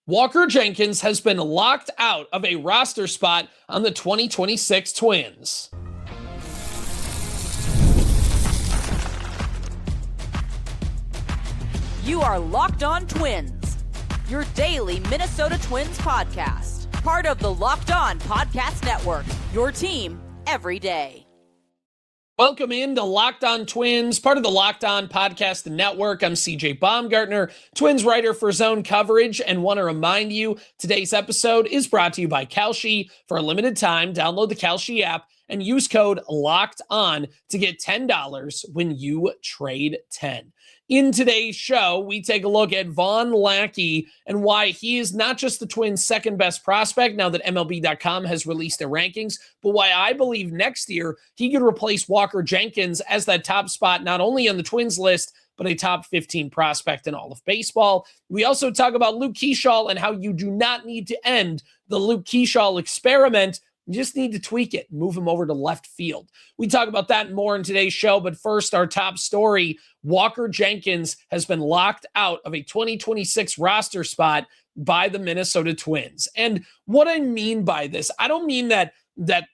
Walker Jenkins has been locked out of a roster spot on the 2026 Twins. You are Locked On Twins, your daily Minnesota Twins podcast. Part of the Locked On Podcast Network, your team every day. Welcome into Locked On Twins, part of the Locked On Podcast Network. I'm CJ Baumgartner, Twins writer for Zone Coverage, and want to remind you, today's episode is brought to you by Kalshi. For a limited time, download the Kalshi app and use code LOCKEDON to get $10 when you trade 10. In today's show, we take a look at Vahn Lackey and why he is not just the Twins' second best prospect now that MLB.com has released their rankings, but why I believe next year he could replace Walker Jenkins as that top spot, not only on the Twins list, but a top 15 prospect in all of baseball. We also talk about Luke Keaschall and how you do not need to end the Luke Keaschall experiment. You just need to tweak it, move him over to left field. We talk about that and more in today's show, but first, our top story, Walker Jenkins has been locked out of a 2026 roster spot by the Minnesota Twins. And what I mean by this, I don't mean that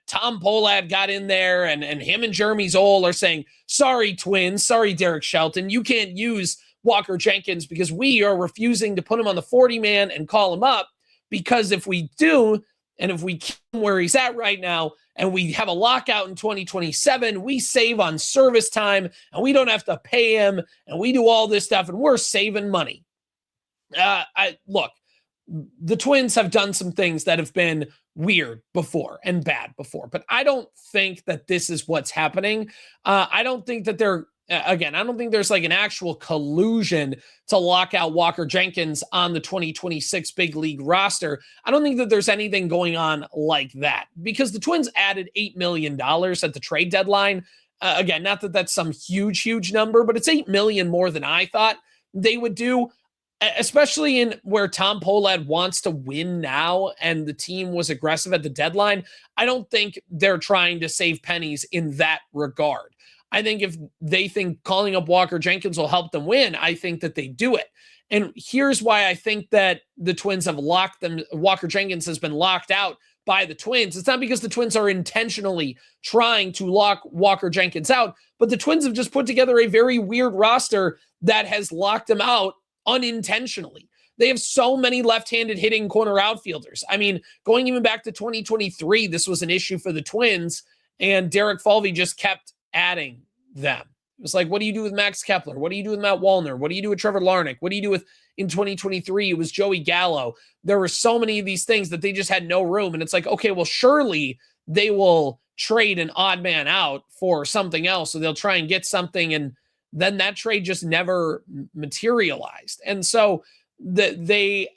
Tom Pohlad got in there and him and Jeremy Zoll are saying, sorry, Twins, sorry, Derek Shelton, you can't use Walker Jenkins because we are refusing to put him on the 40-man and call him up, because if we do, and if we keep him where he's at right now and we have a lockout in 2027, we save on service time and we don't have to pay him and we do all this stuff and we're saving money. Look, the Twins have done some things that have been weird before and bad before, but I don't think that this is what's happening. I don't think that I don't think there's like an actual collusion to lock out Walker Jenkins on the 2026 big league roster. I don't think that there's anything going on like that, because the Twins added $8 million at the trade deadline. Again, not that that's some huge number, but it's $8 million more than I thought they would do, especially in where Tom Pohlad wants to win now and the team was aggressive at the deadline. I don't think they're trying to save pennies in that regard. I think if they think calling up Walker Jenkins will help them win, I think that they do it. And here's why I think that the Twins have Walker Jenkins has been locked out by the Twins. It's not because the Twins are intentionally trying to lock Walker Jenkins out, but the Twins have just put together a very weird roster that has locked him out unintentionally. They have so many left-handed hitting corner outfielders. I mean, going even back to 2023, this was an issue for the Twins, and Derek Falvey just kept adding them. It was like, what do you do with Max Kepler? What do you do with Matt Wallner? What do you do with Trevor Larnach? What do you do with, in 2023, it was Joey Gallo. There were so many of these things that they just had no room. And it's like, okay, well, surely they will trade an odd man out for something else. So they'll try and get something. And then that trade just never materialized. And so the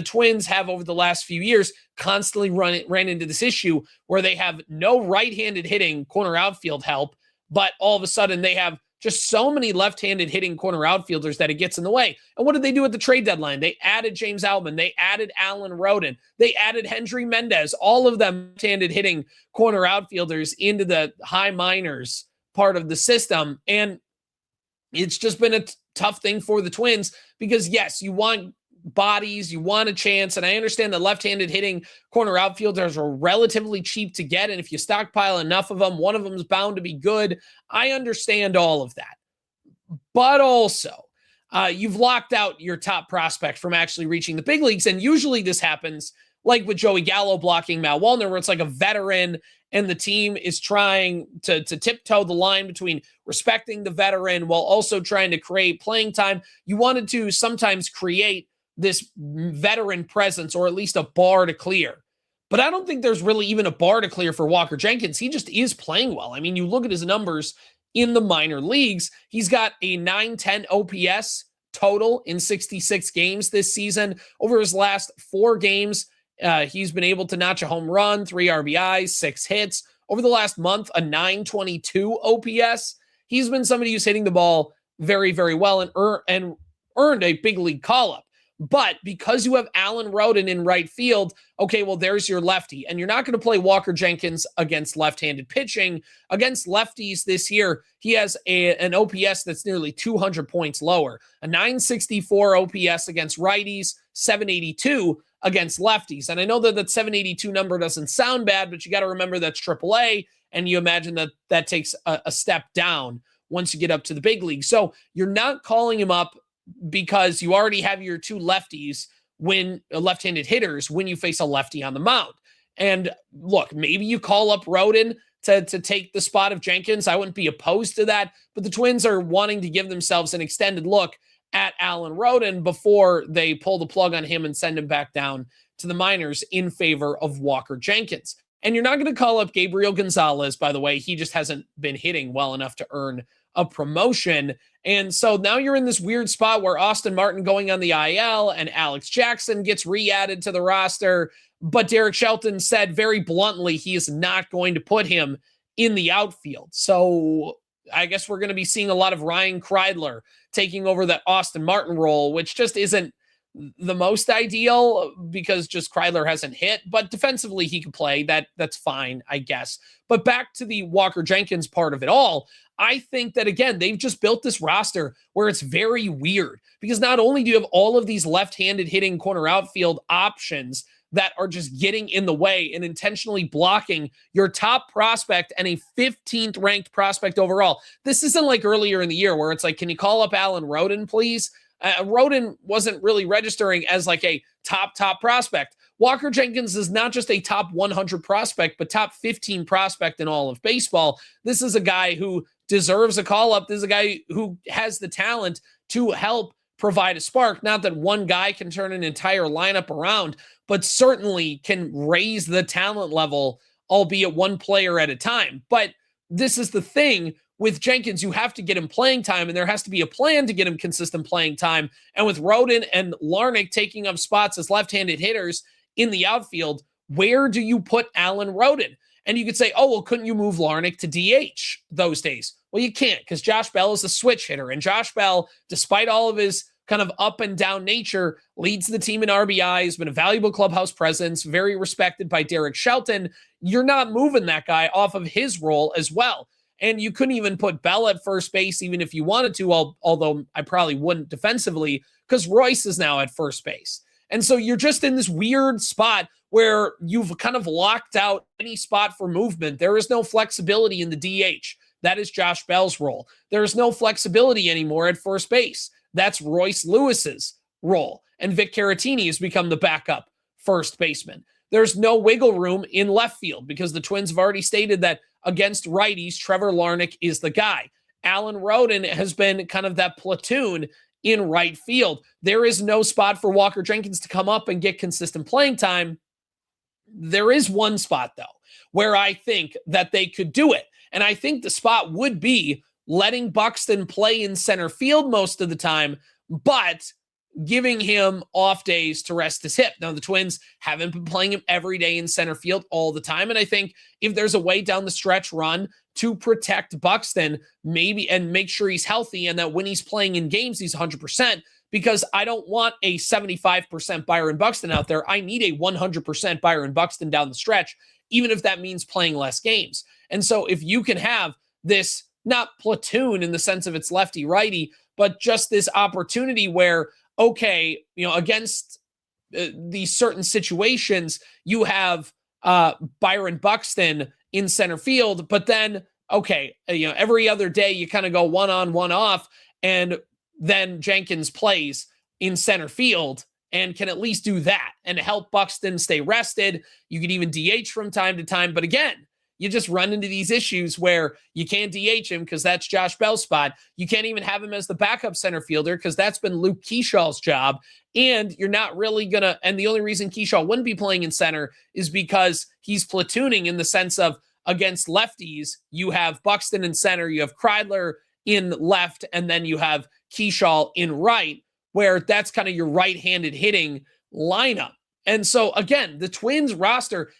Twins have, over the last few years, constantly ran into this issue where they have no right-handed hitting corner outfield help, but all of a sudden they have just so many left-handed hitting corner outfielders that it gets in the way. And what did they do at the trade deadline? They added James Outman. They added Alan Roden. They added Hendry Mendez, all of them left-handed hitting corner outfielders into the high minors part of the system. And it's just been a tough thing for the Twins because, yes, you want bodies, you want a chance, and I understand that left-handed hitting corner outfielders are relatively cheap to get, and if you stockpile enough of them, one of them is bound to be good. I understand all of that, but also you've locked out your top prospect from actually reaching the big leagues, and usually this happens like with Joey Gallo blocking Matt Wallner, where it's like a veteran and the team is trying to tiptoe the line between respecting the veteran while also trying to create playing time. You wanted to sometimes create this veteran presence, or at least a bar to clear. But I don't think there's really even a bar to clear for Walker Jenkins. He just is playing well. I mean, you look at his numbers in the minor leagues. He's got a 910 OPS total in 66 games this season. Over his last 4 games, he's been able to notch a home run, 3 RBIs, 6 hits. Over the last month, a 922 OPS. He's been somebody who's hitting the ball very, very well and earned a big league call-up. But because you have Alan Roden in right field, okay, well, there's your lefty. And you're not going to play Walker Jenkins against left-handed pitching. Against lefties this year, he has an OPS that's nearly 200 points lower. A 964 OPS against righties, 782 against lefties. And I know that 782 number doesn't sound bad, but you got to remember that's AAA, and you imagine that takes a step down once you get up to the big league. So you're not calling him up because you already have your two lefties when left-handed hitters when you face a lefty on the mound. And look, maybe you call up Roden to take the spot of Jenkins. I wouldn't be opposed to that, but the Twins are wanting to give themselves an extended look at Alan Roden before they pull the plug on him and send him back down to the minors in favor of Walker Jenkins. And you're not going to call up Gabriel Gonzalez, by the way. He just hasn't been hitting well enough to earn a promotion. And so now you're in this weird spot where Austin Martin going on the IL and Alex Jackson gets re-added to the roster. But Derek Shelton said very bluntly he is not going to put him in the outfield. So I guess we're going to be seeing a lot of Ryan Kreidler taking over that Austin Martin role, which just isn't the most ideal because just Kreidler hasn't hit, but defensively he can play. That's fine, I guess. But back to the Walker Jenkins part of it all, I think that, again, they've just built this roster where it's very weird because not only do you have all of these left-handed hitting corner outfield options that are just getting in the way and intentionally blocking your top prospect and a 15th ranked prospect overall. This isn't like earlier in the year where it's like, can you call up Alan Roden, please? Roden wasn't really registering as like a top prospect. Walker Jenkins is not just a top 100 prospect, but top 15 prospect in all of baseball. This is a guy who deserves a call-up. This is a guy who has the talent to help provide a spark. Not that one guy can turn an entire lineup around, but certainly can raise the talent level, albeit one player at a time. But this is the thing. With Jenkins, you have to get him playing time, and there has to be a plan to get him consistent playing time. And with Roden and Larnach taking up spots as left-handed hitters in the outfield, where do you put Alan Roden? And you could say, oh, well, couldn't you move Larnach to DH those days? Well, you can't because Josh Bell is a switch hitter. And Josh Bell, despite all of his kind of up and down nature, leads the team in RBI, has been a valuable clubhouse presence, very respected by Derek Shelton. You're not moving that guy off of his role as well. And you couldn't even put Bell at first base, even if you wanted to, although I probably wouldn't defensively, because Royce is now at first base. And so you're just in this weird spot where you've kind of locked out any spot for movement. There is no flexibility in the DH. That is Josh Bell's role. There is no flexibility anymore at first base. That's Royce Lewis's role. And Vic Caratini has become the backup first baseman. There's no wiggle room in left field because the Twins have already stated that against righties, Trevor Larnach is the guy. Alan Roden has been kind of that platoon in right field. There is no spot for Walker Jenkins to come up and get consistent playing time. There is one spot, though, where I think that they could do it. And I think the spot would be letting Buxton play in center field most of the time, but giving him off days to rest his hip. Now, the Twins haven't been playing him every day in center field all the time. And I think if there's a way down the stretch run to protect Buxton, maybe, and make sure he's healthy and that when he's playing in games, he's 100%, because I don't want a 75% Byron Buxton out there. I need a 100% Byron Buxton down the stretch, even if that means playing less games. And so if you can have this, not platoon in the sense of it's lefty righty, but just this opportunity where, okay, against these certain situations, you have Byron Buxton in center field, but then, okay, every other day you kind of go one on, one off, and then Jenkins plays in center field and can at least do that and help Buxton stay rested. You could even DH from time to time, but again, you just run into these issues where you can't DH him because that's Josh Bell's spot. You can't even have him as the backup center fielder because that's been Luke Keaschall's job. And you're not really going to, and the only reason Keaschall wouldn't be playing in center is because he's platooning in the sense of against lefties, you have Buxton in center, you have Kreidler in left, and then you have Keaschall in right, where that's kind of your right-handed hitting lineup. And so again, the Twins roster,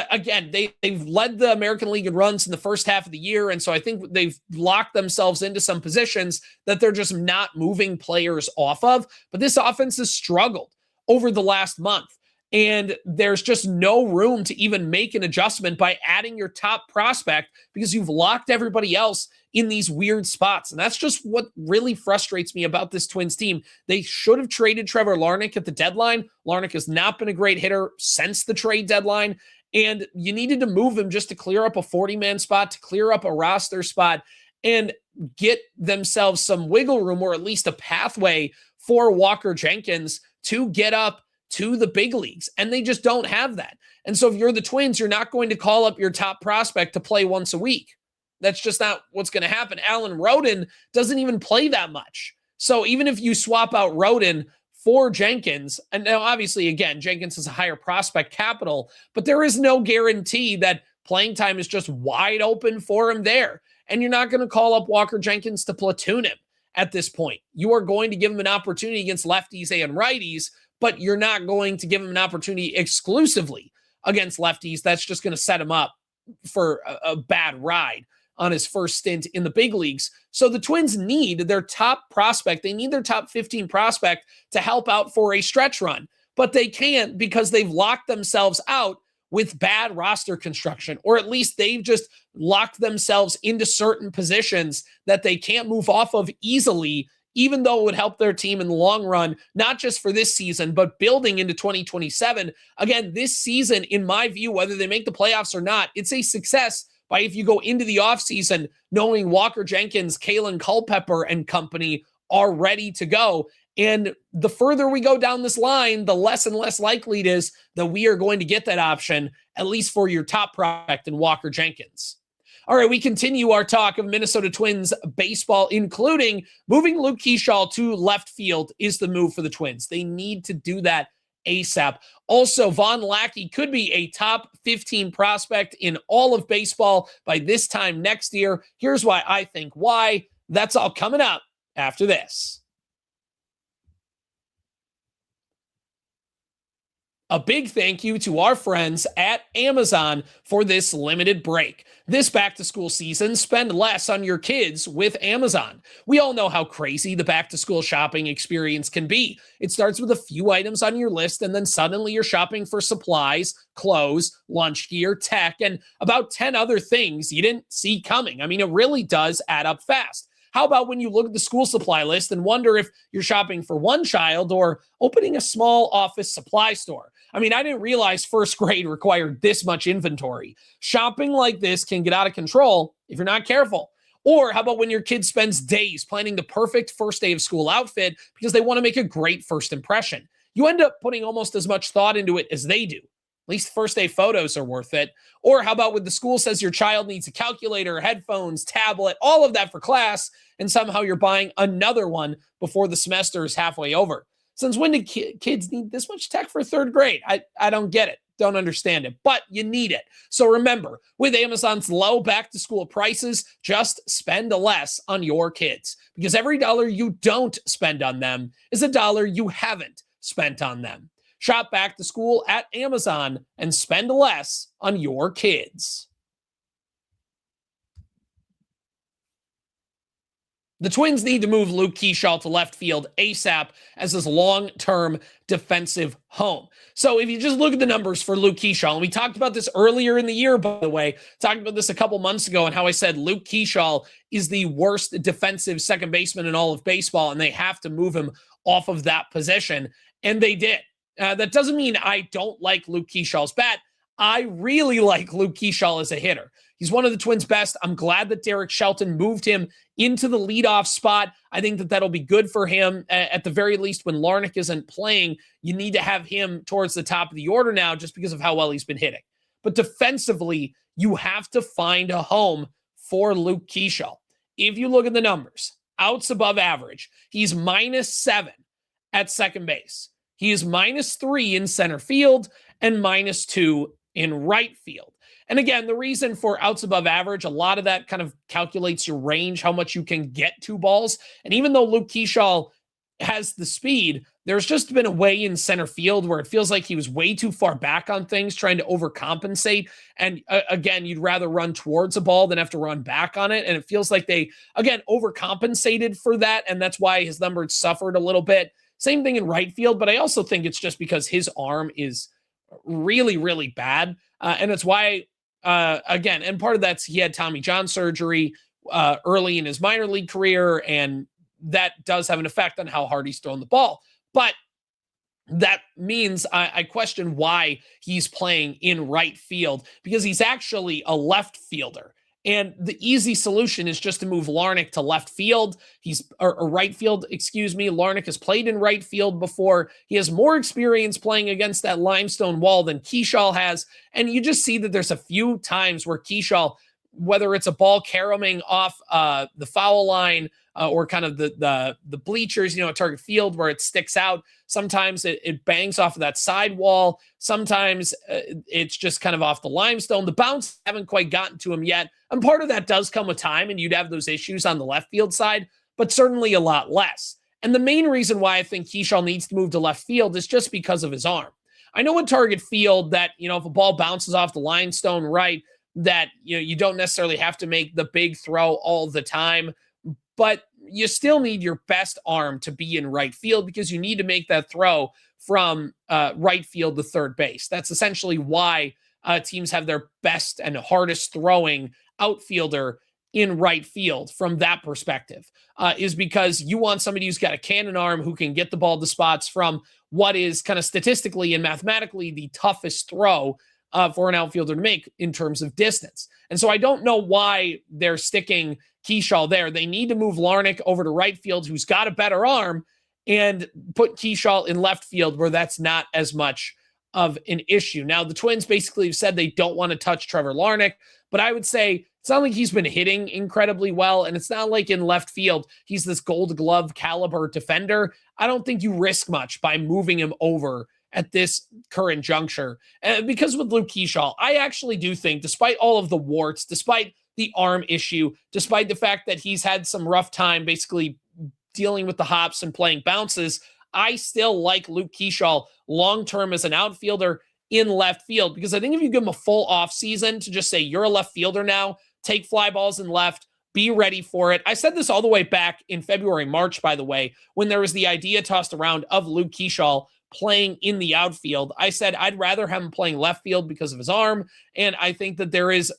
again, they've led the American League in runs in the first half of the year. And so I think they've locked themselves into some positions that they're just not moving players off of. But this offense has struggled over the last month. And there's just no room to even make an adjustment by adding your top prospect because you've locked everybody else in these weird spots. And that's just what really frustrates me about this Twins team. They should have traded Trevor Larnach at the deadline. Larnach has not been a great hitter since the trade deadline. And you needed to move him just to clear up a 40-man spot, to clear up a roster spot, and get themselves some wiggle room or at least a pathway for Walker Jenkins to get up to the big leagues. And they just don't have that. And so if you're the Twins, you're not going to call up your top prospect to play once a week. That's just not what's going to happen. Alan Rodin doesn't even play that much. So even if you swap out Rodin for Jenkins, and now obviously, again, Jenkins is a higher prospect capital, but there is no guarantee that playing time is just wide open for him there. And you're not going to call up Walker Jenkins to platoon him at this point. You are going to give him an opportunity against lefties and righties, but you're not going to give him an opportunity exclusively against lefties. That's just going to set him up for a bad ride on his first stint in the big leagues. So the Twins need their top prospect. They need their top 15 prospect to help out for a stretch run, but they can't because they've locked themselves out with bad roster construction, or at least they've just locked themselves into certain positions that they can't move off of easily, even though it would help their team in the long run, not just for this season, but building into 2027. Again, this season, in my view, whether they make the playoffs or not, it's a success by if you go into the offseason knowing Walker Jenkins, Kalen Culpepper, and company are ready to go. And the further we go down this line, the less and less likely it is that we are going to get that option, at least for your top prospect in Walker Jenkins. All right, we continue our talk of Minnesota Twins baseball, including moving Luke Keaschall to left field is the move for the Twins. They need to do that ASAP. Also, Vahn Lackey could be a top 15 prospect in all of baseball by this time next year. Here's why I think why. That's all coming up after this. A big thank you to our friends at Amazon for this limited break. This back-to-school season, spend less on your kids with Amazon. We all know how crazy the back-to-school shopping experience can be. It starts with a few items on your list, and then suddenly you're shopping for supplies, clothes, lunch gear, tech, and about 10 other things you didn't see coming. I mean, it really does add up fast. How about when you look at the school supply list and wonder if you're shopping for one child or opening a small office supply store? I mean, I didn't realize first grade required this much inventory. Shopping like this can get out of control if you're not careful. Or how about when your kid spends days planning the perfect first day of school outfit because they want to make a great first impression? You end up putting almost as much thought into it as they do. At least first day photos are worth it. Or how about when the school says your child needs a calculator, headphones, tablet, all of that for class, and somehow you're buying another one before the semester is halfway over? Since when do kids need this much tech for third grade? I don't get it. Don't understand it, but you need it. So remember, with Amazon's low back-to-school prices, just spend less on your kids, because every dollar you don't spend on them is a dollar you haven't spent on them. Shop back to school at Amazon and spend less on your kids. The Twins need to move Luke Keaschall to left field ASAP as his long-term defensive home. So if you just look at the numbers for Luke Keaschall, and we talked about this earlier in the year, by the way, talked about this a couple months ago and how I said Luke Keaschall is the worst defensive second baseman in all of baseball, and they have to move him off of that position, and they did. That doesn't mean I don't like Luke Keaschall's bat. I really like Luke Keaschall as a hitter. He's one of the Twins' best. I'm glad that Derek Shelton moved him into the leadoff spot. I think that that'll be good for him. At the very least, when Larnach isn't playing, you need to have him towards the top of the order now just because of how well he's been hitting. But defensively, you have to find a home for Luke Keaschall. If you look at the numbers, outs above average, he's -7 at second base. He is -3 in center field and -2 in right field. And again, the reason for outs above average, a lot of that kind of calculates your range, how much you can get to balls. And even though Luke Keaschall has the speed, there's just been a way in center field where it feels like he was way too far back on things, trying to overcompensate. And again, you'd rather run towards a ball than have to run back on it. And it feels like they, again, overcompensated for that. And that's why his numbers suffered a little bit. Same thing in right field, but I also think it's just because his arm is really, really bad. And it's why, again, and part of that's he had Tommy John surgery early in his minor league career, and that does have an effect on how hard he's throwing the ball. But that means I question why he's playing in right field, because he's actually a left fielder. And the easy solution is just to move Larnach to left field. Or right field, excuse me. Larnach has played in right field before. He has more experience playing against that limestone wall than Keaschall has. And you just see that there's a few times where Keaschall, whether it's a ball caroming off the foul line or kind of the bleachers, at Target Field where it sticks out. Sometimes it bangs off of that side wall. Sometimes it's just kind of off the limestone. The bounce haven't quite gotten to him yet. And part of that does come with time, and you'd have those issues on the left field side, but certainly a lot less. And the main reason why I think Keaschall needs to move to left field is just because of his arm. I know at Target Field that, if a ball bounces off the limestone right, that you don't necessarily have to make the big throw all the time, but you still need your best arm to be in right field, because you need to make that throw from right field to third base. That's essentially why teams have their best and hardest throwing outfielder in right field from that perspective, is because you want somebody who's got a cannon arm who can get the ball to spots from what is kind of statistically and mathematically the toughest throw for an outfielder to make in terms of distance. And so I don't know why they're sticking Keaschall there. They need to move Larnach over to right field, who's got a better arm, and put Keaschall in left field where that's not as much of an issue. Now, the Twins basically have said they don't want to touch Trevor Larnach, but I would say it's not like he's been hitting incredibly well, and it's not like in left field he's this Gold Glove caliber defender. I don't think you risk much by moving him over at this current juncture. Because with Luke Keaschall, I actually do think, despite all of the warts, despite the arm issue, despite the fact that he's had some rough time basically dealing with the hops and playing bounces, I still like Luke Keaschall long-term as an outfielder in left field, because I think if you give him a full offseason to just say, you're a left fielder now, take fly balls in left, be ready for it. I said this all the way back in February, March, by the way, when there was the idea tossed around of Luke Keaschall playing in the outfield. I said I'd rather have him playing left field because of his arm, and I think that there is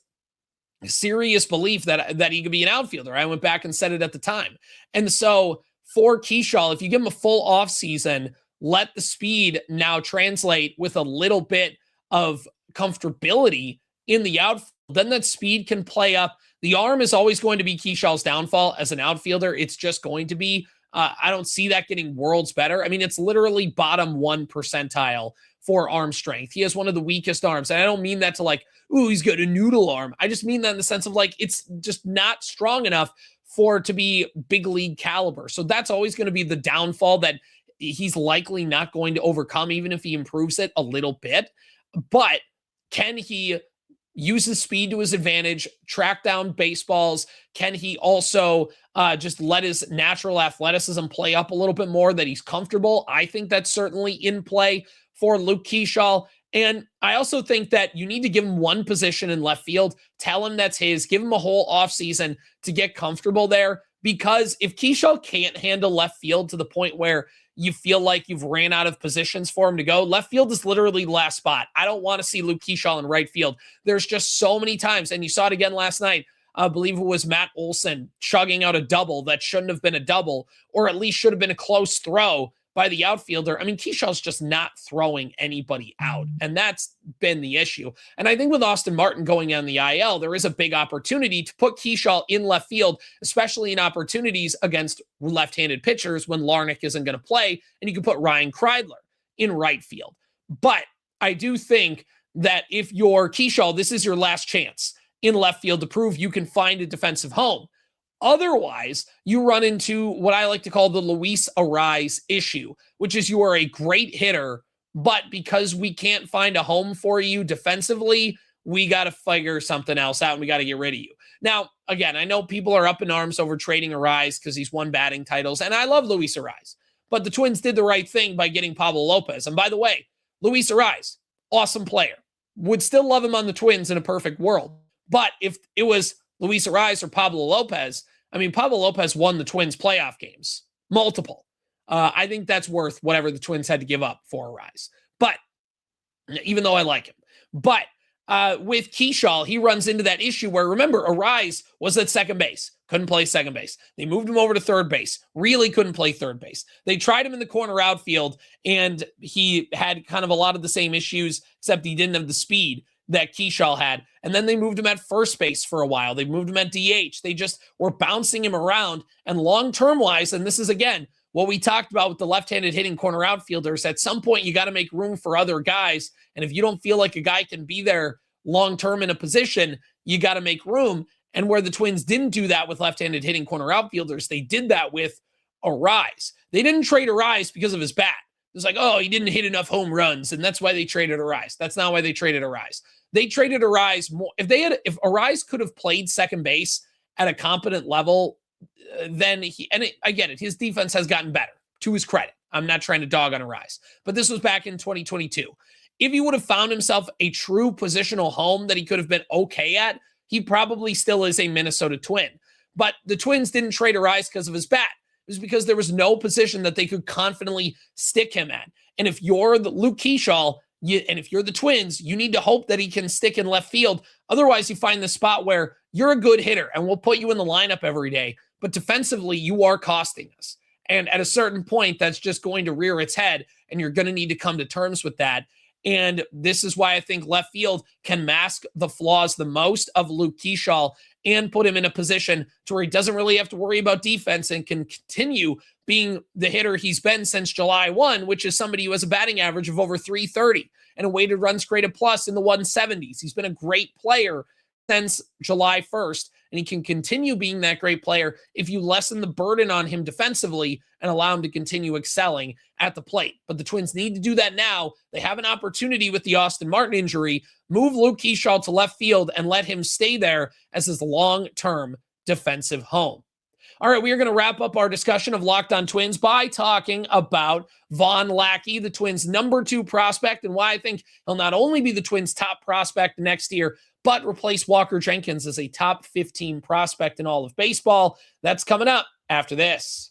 serious belief that he could be an outfielder. I went back and said it at the time. And so for Keaschall, if you give him a full offseason, let the speed now translate with a little bit of comfortability in the outfield, then that speed can play up. The arm is always going to be Keaschall's downfall as an outfielder. It's just going to be. I don't see that getting worlds better. I mean, it's literally bottom 1 percentile for arm strength. He has one of the weakest arms. And I don't mean that to like, ooh, he's got a noodle arm. I just mean that in the sense of like, it's just not strong enough for it to be big league caliber. So that's always going to be the downfall that he's likely not going to overcome, even if he improves it a little bit. But can he use his speed to his advantage, track down baseballs? Can he also just let his natural athleticism play up a little bit more, that he's comfortable? I think that's certainly in play for Luke Keaschall. And I also think that you need to give him one position in left field, tell him that's his, give him a whole offseason to get comfortable there. Because if Keaschall can't handle left field to the point where you feel like you've ran out of positions for him to go, left field is literally the last spot. I don't want to see Luke Keaschall in right field. There's just so many times, and you saw it again last night. I believe it was Matt Olson chugging out a double that shouldn't have been a double, or at least should have been a close throw by the outfielder. I mean, Keaschall's just not throwing anybody out, and that's been the issue. And I think with Austin Martin going on the IL, there is a big opportunity to put Keaschall in left field, especially in opportunities against left-handed pitchers when Larnach isn't going to play, and you can put Ryan Kreidler in right field. But I do think that if you're Keaschall, this is your last chance in left field to prove you can find a defensive home. Otherwise, you run into what I like to call the Luis Arraez issue, which is you are a great hitter, but because we can't find a home for you defensively, we got to figure something else out and we got to get rid of you. Now, again, I know people are up in arms over trading Arraez because he's won batting titles, and I love Luis Arraez. But the Twins did the right thing by getting Pablo Lopez. And by the way, Luis Arraez, awesome player. Would still love him on the Twins in a perfect world. But if it was Luis Arraez or Pablo Lopez, I mean, Pablo Lopez won the Twins playoff games, multiple. I think that's worth whatever the Twins had to give up for Arraez. But even though I like him. But with Keaschall, he runs into that issue where, remember, Arraez was at second base. Couldn't play second base. They moved him over to third base. Really couldn't play third base. They tried him in the corner outfield, and he had kind of a lot of the same issues, except he didn't have the speed that Keaschall had. And then they moved him at first base for a while. They moved him at DH. They just were bouncing him around. And long-term wise, and this is, again, what we talked about with the left-handed hitting corner outfielders, at some point you got to make room for other guys. And if you don't feel like a guy can be there long-term in a position, you got to make room. And where the Twins didn't do that with left-handed hitting corner outfielders, they did that with Arraez. They didn't trade Arraez because of his bat. It was like, oh, he didn't hit enough home runs, and that's why they traded Arraez. That's not why they traded Arraez. They traded Arraez more. If Arraez could have played second base at a competent level, then I get it. His defense has gotten better, to his credit. I'm not trying to dog on Arraez, but this was back in 2022. If he would have found himself a true positional home that he could have been okay at, he probably still is a Minnesota Twin. But the Twins didn't trade Arraez because of his bat. It was because there was no position that they could confidently stick him at. And if you're the Luke Keaschall, and if you're the Twins, you need to hope that he can stick in left field. Otherwise, you find the spot where you're a good hitter and we'll put you in the lineup every day. But defensively, you are costing us. And at a certain point, that's just going to rear its head, and you're going to need to come to terms with that. And this is why I think left field can mask the flaws the most of Luke Keaschall and put him in a position to where he doesn't really have to worry about defense and can continue being the hitter he's been since July 1, which is somebody who has a batting average of over 330 and a weighted runs created plus in the 170s. He's been a great player since July 1st, and he can continue being that great player if you lessen the burden on him defensively and allow him to continue excelling at the plate. But the Twins need to do that now. They have an opportunity with the Austin Martin injury. Move Luke Keaschall to left field and let him stay there as his long-term defensive home. All right, we are going to wrap up our discussion of Locked On Twins by talking about Vahn Lackey, the Twins' number 2 prospect, and why I think he'll not only be the Twins' top prospect next year, but replace Walker Jenkins as a top 15 prospect in all of baseball. That's coming up after this.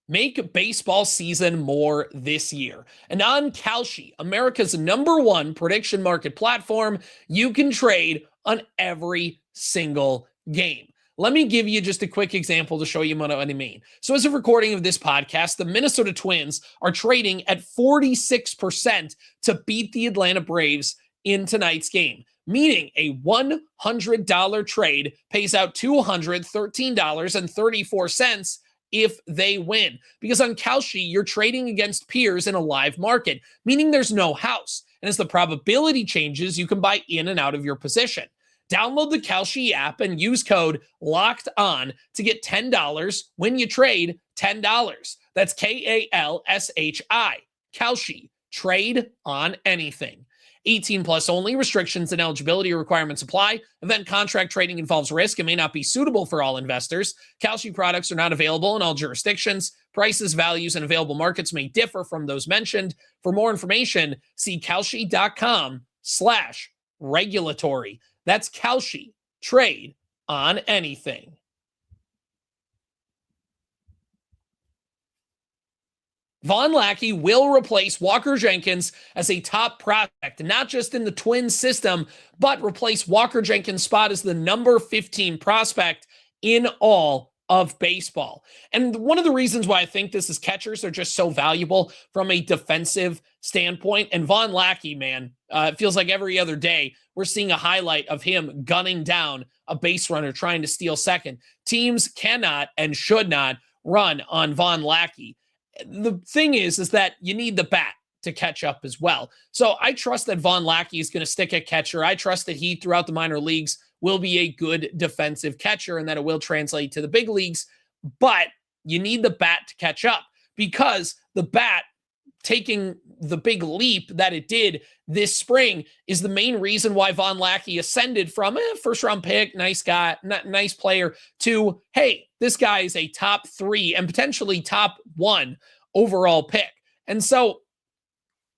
Make baseball season more this year. And on Kalshi, America's #1 prediction market platform, you can trade on every single game. Let me give you just a quick example to show you what I mean. So as of recording of this podcast, the Minnesota Twins are trading at 46% to beat the Atlanta Braves in tonight's game, meaning a $100 trade pays out $213.34 if they win. Because on Kalshi, you're trading against peers in a live market, meaning there's no house. And as the probability changes, you can buy in and out of your position. Download the Kalshi app and use code LOCKEDON to get $10 when you trade $10. That's Kalshi. Kalshi. Trade on anything. 18 plus only. Restrictions and eligibility requirements apply. Event contract trading involves risk and may not be suitable for all investors. Kalshi products are not available in all jurisdictions. Prices, values, and available markets may differ from those mentioned. For more information, see Kalshi.com/regulatory. That's Kalshi. Trade on anything. Vahn Lackey will replace Walker Jenkins as a top prospect, not just in the Twins system, but replace Walker Jenkins' spot as the number 15 prospect in all of baseball. And one of the reasons why I think this is catchers are just so valuable from a defensive standpoint. And Vahn Lackey, man, it feels like every other day we're seeing a highlight of him gunning down a base runner trying to steal second. Teams cannot and should not run on Vahn Lackey. The thing is that you need the bat to catch up as well. So I trust that Vahn Lackey is going to stick at catcher. I trust that he, throughout the minor leagues, will be a good defensive catcher and that it will translate to the big leagues. But you need the bat to catch up because the bat taking the big leap that it did this spring is the main reason why Vahn Lackey ascended from first round pick, nice guy, nice player, to, hey, this guy is a top 3 and potentially top 1 overall pick. And so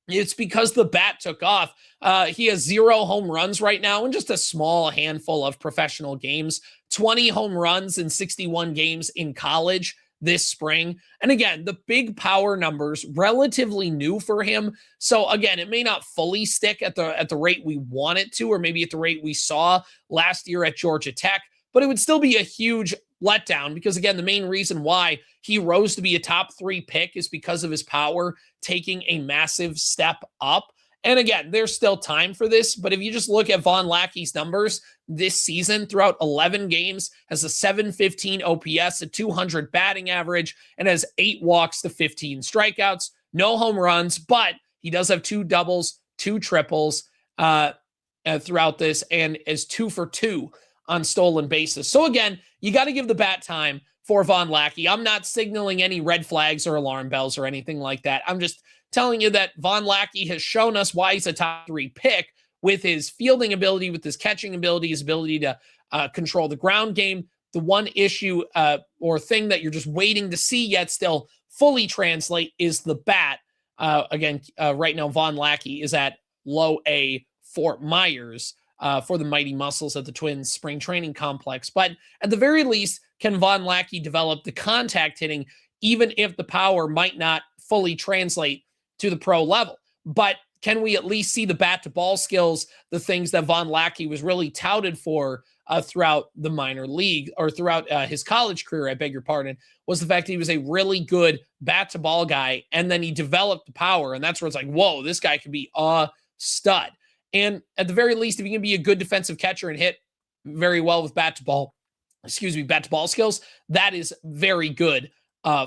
it's because the bat took off. He has 0 home runs right now in just a small handful of professional games, 20 home runs in 61 games in college this spring. And again, the big power numbers, relatively new for him. So again, it may not fully stick at the rate we want it to, or maybe at the rate we saw last year at Georgia Tech, but it would still be a huge letdown because, again, the main reason why he rose to be a top 3 pick is because of his power taking a massive step up. And again, there's still time for this, but if you just look at Vahn Lackey's numbers this season, throughout 11 games, has a 715 OPS, a 200 batting average, and has 8 walks to 15 strikeouts, no home runs, but he does have 2 doubles, 2 triples throughout this, and is 2 for 2 on stolen bases. So again, you got to give the bat time for Vahn Lackey. I'm not signaling any red flags or alarm bells or anything like that. I'm just telling you that Vahn Lackey has shown us why he's a top 3 pick with his fielding ability, with his catching ability, his ability to control the ground game. The one issue or thing that you're just waiting to see yet still fully translate is the bat. Again, right now, Vahn Lackey is at low A Fort Myers for the Mighty Muscles at the Twins spring training complex. But at the very least, can Vahn Lackey develop the contact hitting, even if the power might not fully translate to the pro level? But can we at least see the bat to ball skills, the things that Vahn Lackey was really touted for throughout the minor league, or throughout his college career, I beg your pardon, was the fact that he was a really good bat to ball guy, and then he developed the power, and that's where it's like, whoa, this guy could be a stud. And at the very least, if he can be a good defensive catcher and hit very well with bat to ball skills, that is very good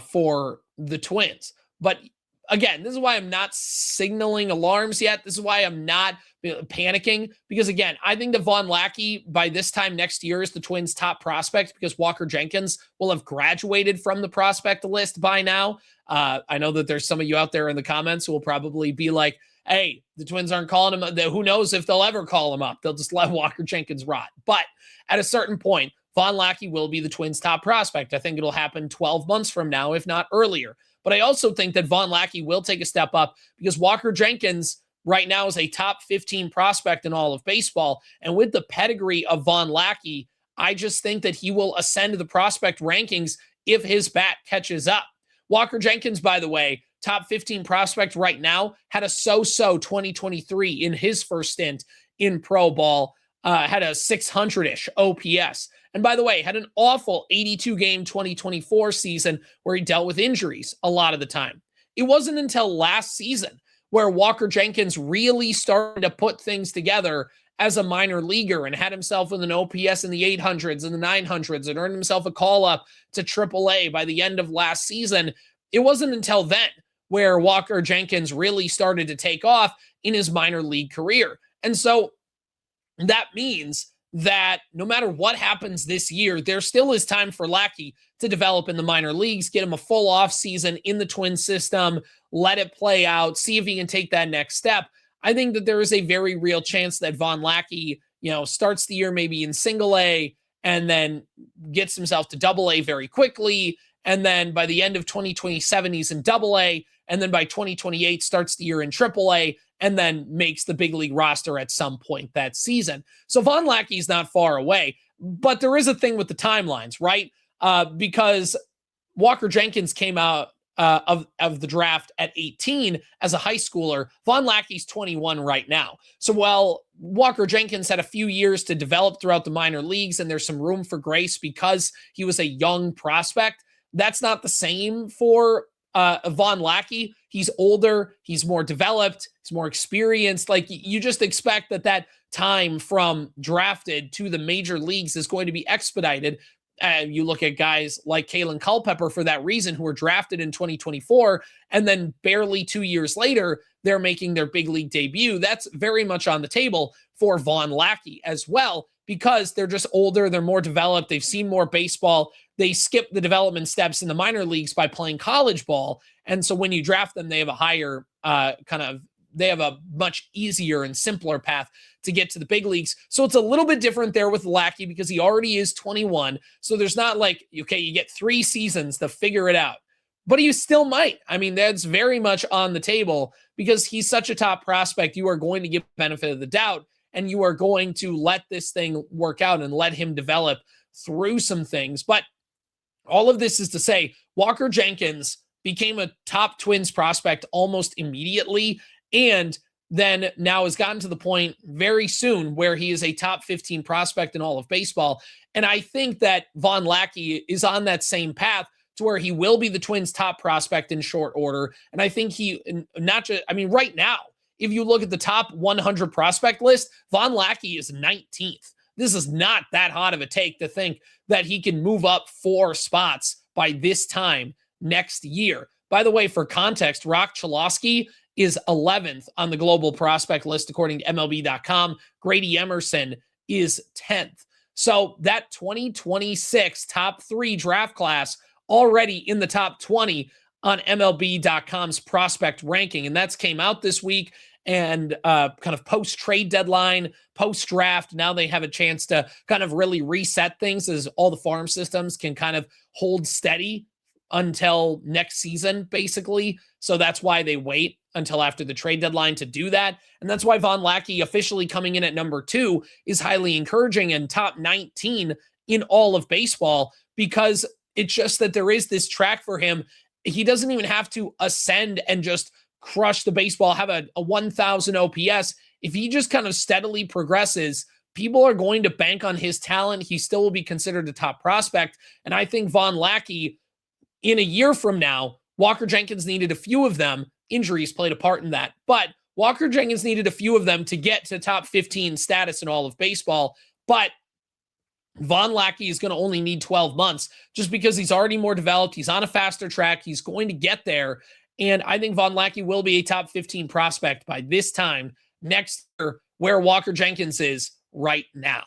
for the Twins. But again, this is why I'm not signaling alarms yet. This is why I'm not panicking, because again, I think that Vahn Lackey by this time next year is the Twins' top prospect, because Walker Jenkins will have graduated from the prospect list by now. I know that there's some of you out there in the comments who will probably be like, hey, the Twins aren't calling him. Who knows if they'll ever call him up? They'll just let Walker Jenkins rot. But at a certain point, Vahn Lackey will be the Twins' top prospect. I think it'll happen 12 months from now, if not earlier. But I also think that Vahn Lackey will take a step up, because Walker Jenkins right now is a top 15 prospect in all of baseball. And with the pedigree of Vahn Lackey, I just think that he will ascend to the prospect rankings if his bat catches up. Walker Jenkins, by the way, top 15 prospect right now, had a so-so 2023 in his first stint in pro ball, had a 600-ish OPS. And by the way, had an awful 82-game 2024 season where he dealt with injuries a lot of the time. It wasn't until last season where Walker Jenkins really started to put things together as a minor leaguer and had himself with an OPS in the 800s and the 900s and earned himself a call-up to AAA by the end of last season. It wasn't until then where Walker Jenkins really started to take off in his minor league career. And so that means that no matter what happens this year, there still is time for Lackey to develop in the minor leagues, get him a full off season in the Twins system, let it play out, see if he can take that next step. I think that there is a very real chance that Vahn Lackey, starts the year maybe in single A and then gets himself to double A very quickly. And then by the end of 2027, he's in double A. And then by 2028, starts the year in triple A and then makes the big league roster at some point that season. So Vahn Lackey's not far away, but there is a thing with the timelines, right? Because Walker Jenkins came out of the draft at 18 as a high schooler. Vahn Lackey's 21 right now. So while Walker Jenkins had a few years to develop throughout the minor leagues, and there's some room for grace because he was a young prospect, that's not the same for Vahn Lackey. He's older, he's more developed, he's more experienced. Like, you just expect that time from drafted to the major leagues is going to be expedited. You look at guys like Kalen Culpepper for that reason, who were drafted in 2024, and then barely 2 years later, they're making their big league debut. That's very much on the table for Vahn Lackey as well, because they're just older, they're more developed, they've seen more baseball, they skip the development steps in the minor leagues by playing college ball, And so when you draft them, they have a higher they have a much easier and simpler path to get to the big leagues. So it's a little bit different there with Lackey because he already is 21. So there's not like, okay, you get 3 seasons to figure it out. But you still might. I mean, that's very much on the table because he's such a top prospect. You are going to give benefit of the doubt and you are going to let this thing work out and let him develop through some things. But all of this is to say, Walker Jenkins became a top Twins prospect almost immediately, and then now has gotten to the point very soon where he is a top 15 prospect in all of baseball. And I think that Vahn Lackey is on that same path to where he will be the Twins' top prospect in short order. And I think right now, if you look at the top 100 prospect list, Vahn Lackey is 19th. This is not that hot of a take to think that he can move up 4 spots by this time next year. By the way, for context, Rock Chalosky is 11th on the global prospect list, according to MLB.com. Grady Emerson is 10th. So that 2026 top 3 draft class already in the top 20 on MLB.com's prospect ranking. And that's came out this week and kind of post-trade deadline, post-draft. Now they have a chance to kind of really reset things as all the farm systems can kind of hold steady until next season, basically. So that's why they wait until after the trade deadline to do that. And that's why Vahn Lackey officially coming in at number 2 is highly encouraging and top 19 in all of baseball, because it's just that there is this track for him. He doesn't even have to ascend and just crush the baseball, have a 1,000 OPS. If he just kind of steadily progresses, people are going to bank on his talent. He still will be considered a top prospect. And I think Vahn Lackey, in a year from now, Walker Jenkins needed a few of them. Injuries played a part in that. But Walker Jenkins needed a few of them to get to top 15 status in all of baseball. But Vahn Lackey is going to only need 12 months just because he's already more developed. He's on a faster track. He's going to get there. And I think Vahn Lackey will be a top 15 prospect by this time next year, where Walker Jenkins is right now.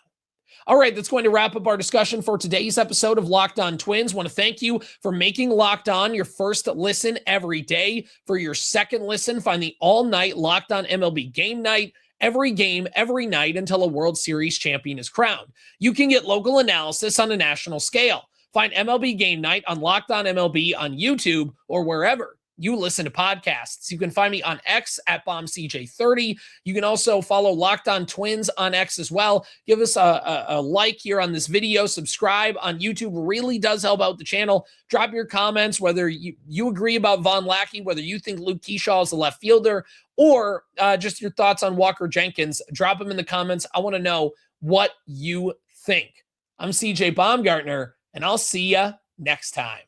All right, that's going to wrap up our discussion for today's episode of Locked On Twins. Want to thank you for making Locked On your first listen every day. For your second listen, find the all-night Locked On MLB Game Night. Every game, every night until a World Series champion is crowned. You can get local analysis on a national scale. Find MLB Game Night on Locked On MLB on YouTube or wherever you listen to podcasts. You can find me on X at BombCJ30. You can also follow Locked On Twins on X as well. Give us a like here on this video. Subscribe on YouTube. Really does help out the channel. Drop your comments, whether you agree about Vahn Lackey, whether you think Luke Keaschall is the left fielder, or just your thoughts on Walker Jenkins. Drop them in the comments. I want to know what you think. I'm CJ Baumgartner, and I'll see you next time.